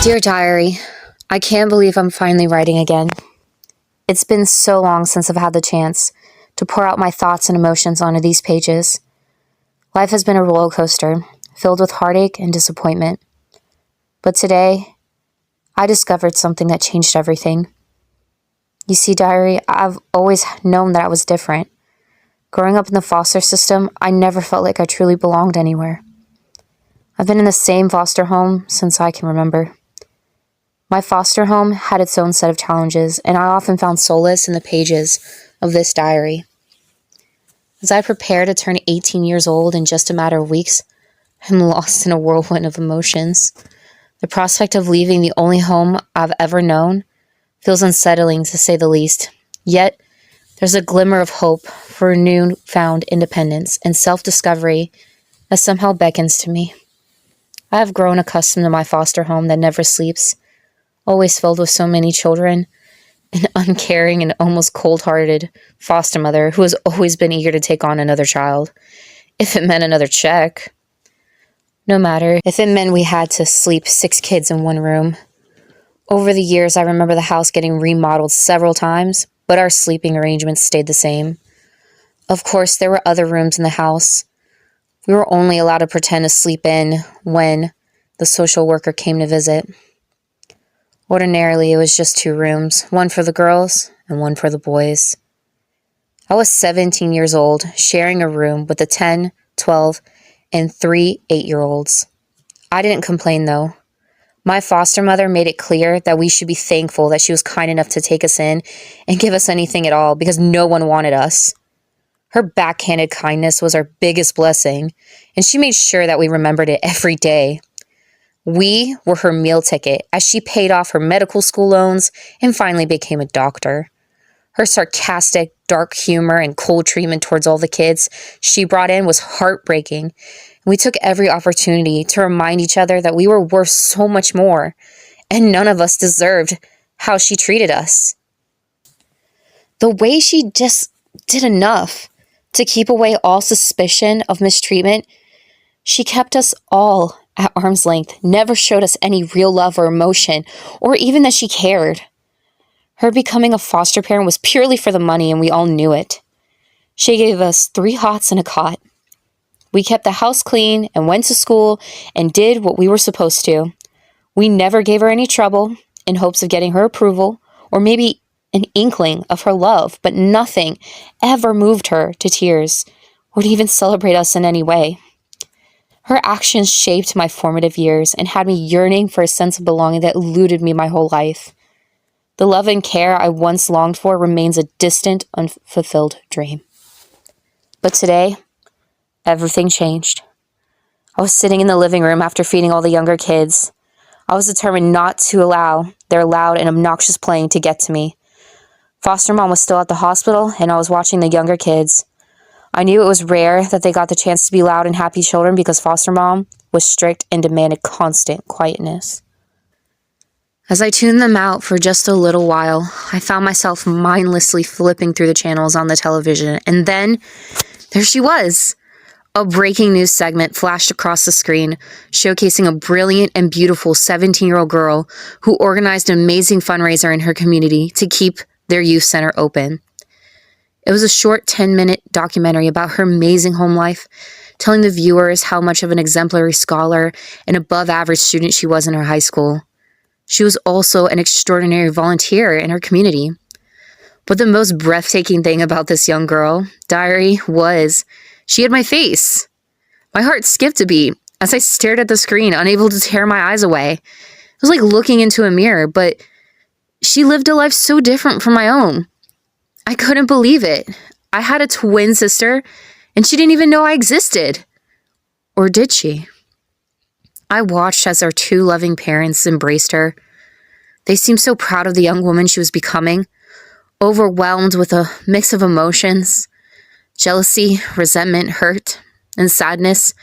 Dear Diary, I can't believe I'm finally writing again. It's been so long since I've had the chance to pour out my thoughts and emotions onto these pages. Life has been a roller coaster, filled with heartache and disappointment. But today, I discovered something that changed everything. You see, Diary, I've always known that I was different. Growing up in the foster system, I never felt like I truly belonged anywhere. I've been in the same foster home since I can remember. My foster home had its own set of challenges, and I often found solace in the pages of this diary. As I prepare to turn 18 years old in just a matter of weeks, I'm lost in a whirlwind of emotions. The prospect of leaving the only home I've ever known feels unsettling, to say the least. Yet, there's a glimmer of hope for a newfound independence and self-discovery that somehow beckons to me. I have grown accustomed to my foster home that never sleeps, always filled with so many children, an uncaring and almost cold-hearted foster mother who has always been eager to take on another child, if it meant another check. No matter if it meant we had to sleep 6 kids in one room. Over the years, I remember the house getting remodeled several times, but our sleeping arrangements stayed the same. Of course, there were other rooms in the house. We were only allowed to pretend to sleep in when the social worker came to visit. Ordinarily, it was just 2 rooms, one for the girls and one for the boys. I was 17 years old, sharing a room with the 10, 12, and 3 8-year-olds. I didn't complain, though. My foster mother made it clear that we should be thankful that she was kind enough to take us in and give us anything at all because no one wanted us. Her backhanded kindness was our biggest blessing, and she made sure that we remembered it every day. We were her meal ticket as she paid off her medical school loans and finally became a doctor. Her sarcastic, dark humor and cold treatment towards all the kids she brought in was heartbreaking. We took every opportunity to remind each other that we were worth so much more, and none of us deserved how she treated us. The way she just did enough to keep away all suspicion of mistreatment, she kept us all at arm's length, never showed us any real love or emotion, or even that she cared. Her becoming a foster parent was purely for the money, and we all knew it. She gave us 3 hots and a cot. We kept the house clean and went to school and did what we were supposed to. We never gave her any trouble in hopes of getting her approval or maybe an inkling of her love, but nothing ever moved her to tears or to even celebrate us in any way. Her actions shaped my formative years and had me yearning for a sense of belonging that eluded me my whole life. The love and care I once longed for remains a distant, unfulfilled dream. But today, everything changed. I was sitting in the living room after feeding all the younger kids. I was determined not to allow their loud and obnoxious playing to get to me. Foster mom was still at the hospital, and I was watching the younger kids. I knew it was rare that they got the chance to be loud and happy children because foster mom was strict and demanded constant quietness. As I tuned them out for just a little while, I found myself mindlessly flipping through the channels on the television, and then there she was. A breaking news segment flashed across the screen, showcasing a brilliant and beautiful 17-year-old girl who organized an amazing fundraiser in her community to keep their youth center open. It was a short 10-minute documentary about her amazing home life, telling the viewers how much of an exemplary scholar and above-average student she was in her high school. She was also an extraordinary volunteer in her community. But the most breathtaking thing about this young girl, Diary, was she had my face. My heart skipped a beat as I stared at the screen, unable to tear my eyes away. It was like looking into a mirror, but she lived a life so different from my own. I couldn't believe it. I had a twin sister, and she didn't even know I existed. Or did she? I watched as our 2 loving parents embraced her. They seemed so proud of the young woman she was becoming, overwhelmed with a mix of emotions, jealousy, resentment, hurt, and sadness.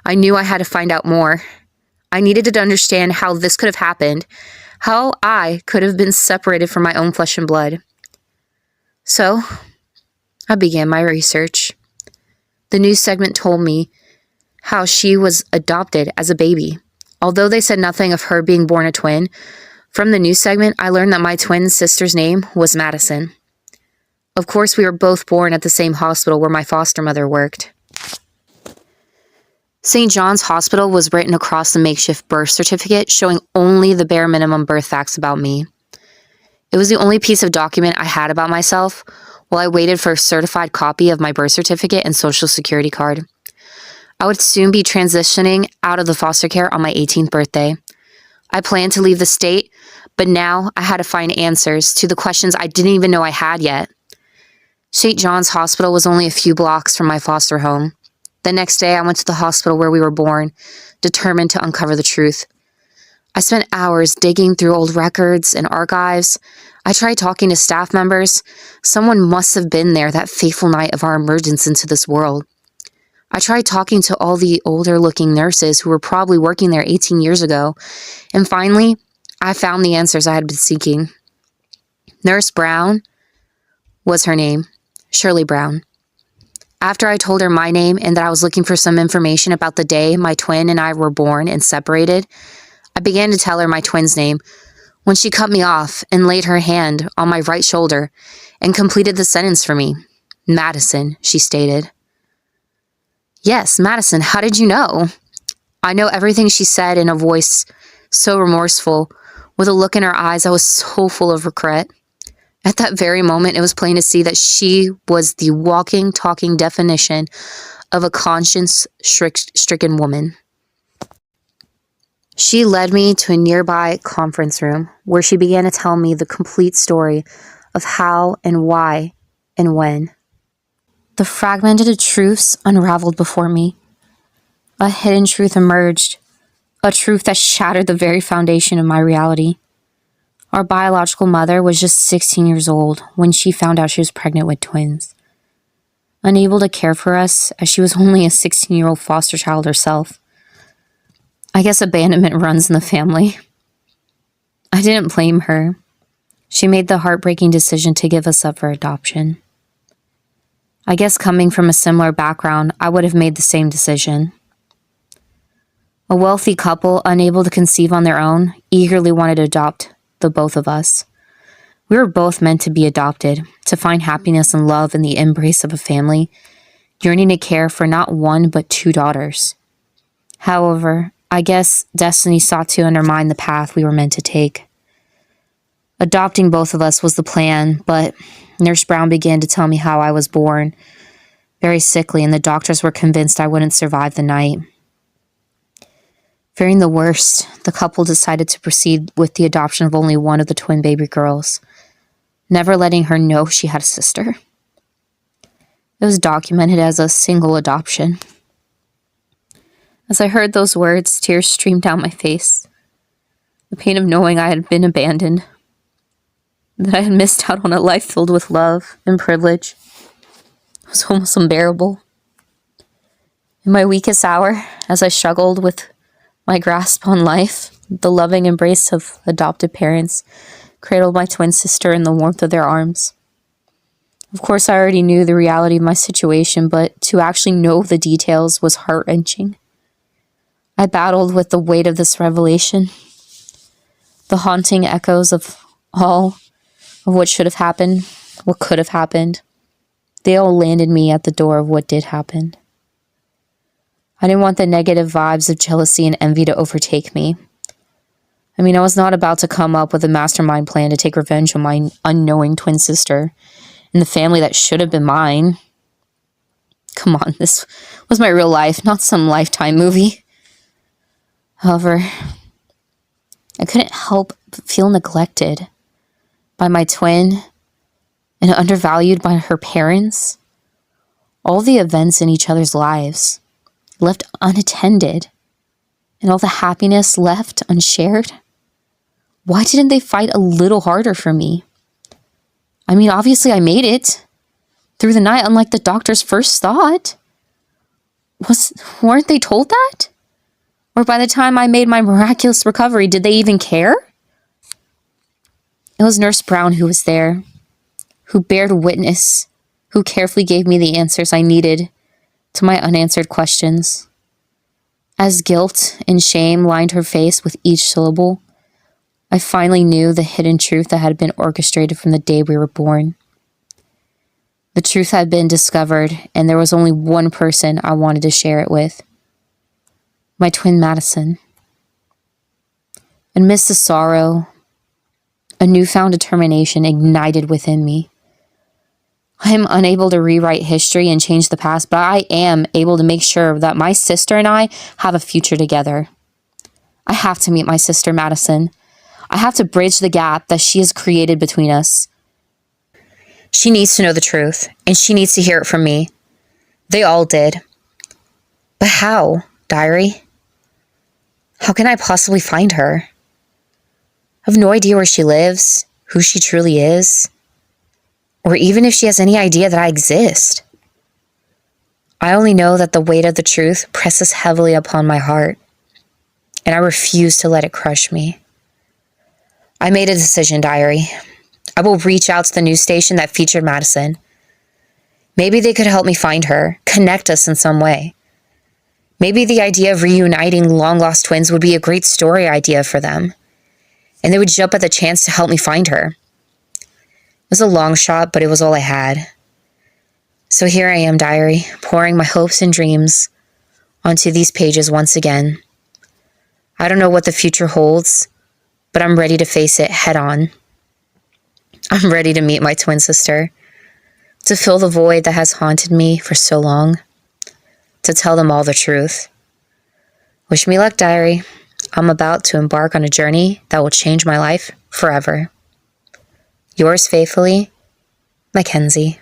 I knew I had to find out more. I needed to understand how this could have happened, how I could have been separated from my own flesh and blood. So, I began my research. The news segment told me how she was adopted as a baby, Although they said nothing of her being born a twin, from the news segment, I learned that my twin sister's name was Madison. Of course, we were both born at the same hospital where my foster mother worked. St. John's Hospital was written across the makeshift birth certificate, showing only the bare minimum birth facts about me. It was the only piece of document I had about myself while I waited for a certified copy of my birth certificate and social security card. I would soon be transitioning out of the foster care on my 18th birthday. I planned to leave the state, but now I had to find answers to the questions I didn't even know I had yet. St. John's Hospital was only a few blocks from my foster home. The next day, I went to the hospital where we were born, determined to uncover the truth. I spent hours digging through old records and archives. I tried talking to staff members. Someone must have been there that fateful night of our emergence into this world. I tried talking to all the older-looking nurses who were probably working there 18 years ago, and finally, I found the answers I had been seeking. Nurse Brown was her name, Shirley Brown. After I told her my name and that I was looking for some information about the day my twin and I were born and separated, I began to tell her my twin's name when she cut me off and laid her hand on my right shoulder and completed the sentence for me. Madison, she stated. Yes, Madison, how did you know? I know everything she said in a voice so remorseful, with a look in her eyes that was so full of regret. At that very moment, it was plain to see that she was the walking, talking definition of a conscience-stricken woman. She led me to a nearby conference room where she began to tell me the complete story of how and why and when. The fragmented truths unraveled before me. A hidden truth emerged, a truth that shattered the very foundation of my reality. Our biological mother was just 16 years old when she found out she was pregnant with twins. Unable to care for us, as she was only a 16-year-old foster child herself. I guess abandonment runs in the family. I didn't blame her. She made the heartbreaking decision to give us up for adoption. I guess coming from a similar background, I would have made the same decision. A wealthy couple, unable to conceive on their own, eagerly wanted to adopt the both of us. We were both meant to be adopted, to find happiness and love in the embrace of a family, yearning to care for not one but 2 daughters. However, I guess destiny sought to undermine the path we were meant to take. Adopting both of us was the plan, but Nurse Brown began to tell me how I was born, very sickly, and the doctors were convinced I wouldn't survive the night. Fearing the worst, the couple decided to proceed with the adoption of only one of the twin baby girls, never letting her know she had a sister. It was documented as a single adoption. As I heard those words, tears streamed down my face. The pain of knowing I had been abandoned, that I had missed out on a life filled with love and privilege, was almost unbearable. In my weakest hour, as I struggled with my grasp on life, the loving embrace of adopted parents cradled my twin sister in the warmth of their arms. Of course, I already knew the reality of my situation, but to actually know the details was heart-wrenching. I battled with the weight of this revelation, the haunting echoes of all of what should have happened, what could have happened. They all landed me at the door of what did happen. I didn't want the negative vibes of jealousy and envy to overtake me. I mean, I was not about to come up with a mastermind plan to take revenge on my unknowing twin sister and the family that should have been mine. Come on, this was my real life, not some Lifetime movie. However, I couldn't help but feel neglected by my twin and undervalued by her parents. All the events in each other's lives left unattended, and all the happiness left unshared. Why didn't they fight a little harder for me? I mean, obviously I made it through the night, unlike the doctors first thought. Weren't they told that? Or by the time I made my miraculous recovery, did they even care? It was Nurse Brown who was there, who bared witness, who carefully gave me the answers I needed to my unanswered questions. As guilt and shame lined her face with each syllable, I finally knew the hidden truth that had been orchestrated from the day we were born. The truth had been discovered, and there was only one person I wanted to share it with. My twin Madison. Amidst the sorrow, a newfound determination ignited within me. I am unable to rewrite history and change the past, but I am able to make sure that my sister and I have a future together. I have to meet my sister Madison. I have to bridge the gap that she has created between us. She needs to know the truth, and she needs to hear it from me. They all did. But how, Diary? How can I possibly find her? I have no idea where she lives, who she truly is, or even if she has any idea that I exist. I only know that the weight of the truth presses heavily upon my heart, and I refuse to let it crush me. I made a decision, Diary. I will reach out to the news station that featured Madison. Maybe they could help me find her, connect us in some way. Maybe the idea of reuniting long-lost twins would be a great story idea for them, and they would jump at the chance to help me find her. It was a long shot, but it was all I had. So here I am, Diary, pouring my hopes and dreams onto these pages once again. I don't know what the future holds, but I'm ready to face it head on. I'm ready to meet my twin sister, to fill the void that has haunted me for so long, to tell them all the truth. Wish me luck, Diary. I'm about to embark on a journey that will change my life forever. Yours faithfully, McKenzie.